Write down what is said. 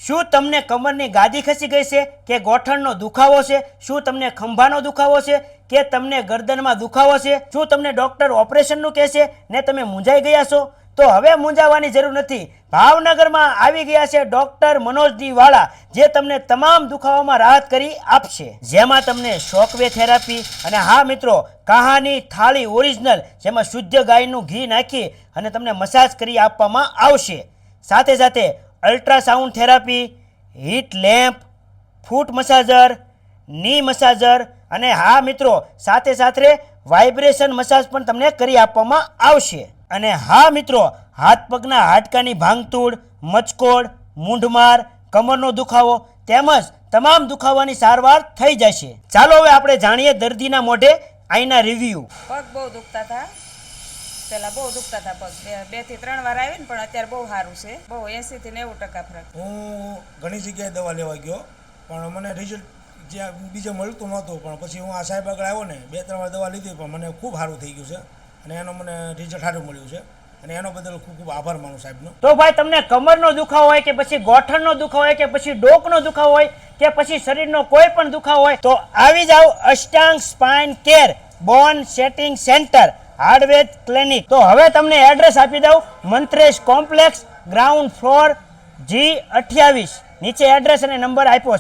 શું તમને કમરની ગાદી ખસી ગઈ છે કે ગોઠણનો દુખાવો છે? શું તમને ખંભાનો દુખાવો છે કે તમને ગરદનમાં દુખાવો છે? શું તમને ડોક્ટર ઓપરેશનનું કહે છે ને તમે મૂંઝાઈ ગયા છો? તો હવે મૂંઝાવાની જરૂર નથી. ભાવનગરમાં આવી ગયા છે ડોક્ટર મનોજજી વાળા, જે તમને તમામ દુખાવામાં રાહત કરી આપશે, જેમાં તમને શોકવે થેરાપી અને હા મિત્રો, કહાની થાળી ઓરિજિનલ, જેમાં શુદ્ધ ગાયનું ઘી નાખી અને તમને મસાજ કરી આપવામાં આવશે. સાથે સાથે અલ્ટ્રાસાઉન્ડ થેરાપી, હીટ લેમ્પ, ફૂટ મસાજર, ની મસાજર અને હા મિત્રો, સાથે સાથે વાઇબ્રેશન મસાજ પણ તમને કરી આપવામાં આવશે. અને હા મિત્રો, હાથ પગના હાડકાની ભાંગતૂડ, મચકોડ, મૂંઢમાર, કમરનો દુખાવો તેમજ તમામ દુખાવાની સારવાર થઈ જશે. ચાલો હવે આપણે જાણીએ દર્દીના મોઢે અહીંના રિવ્યુ. પગ બહુ દુખતા હતા, પહેલા બહુ દુખતા હતા પગ, બે થી 3 વાર આવી ને, પણ અત્યારે બહુ સારું છે, બહુ 80 થી 90% ફરક. હું ઘણી જગ્યાએ દવા લેવા ગયો, પણ મને રિઝલ્ટ જ્યાં બીજે મળતું નહોતું, પણ પછી હું આ સાહેબ આગળ આવ્યો ને, 2-3 વાર દવા લીધી, પણ મને ખૂબ સારું થઈ ગયું છે અને એનો મને રિઝલ્ટ સારું મળ્યું છે અને એનો બદલ ખૂબ ખૂબ આભાર માનું સાહેબનો. તો ભાઈ, તમને કમરનો દુખાવો હોય કે પછી ગોઠણનો દુખાવો હોય કે પછી ડોકનો દુખાવો હોય કે પછી શરીરનો કોઈ પણ દુખાવો હોય, તો આવી જાઓ Ashtang spine care bone setting centre, hardware clinic. તો હવે તમને એડ્રેસ આપી દઉં, Mantresh complex, ground floor, G28. નીચે એડ્રેસ અને નંબર આપ્યો છે.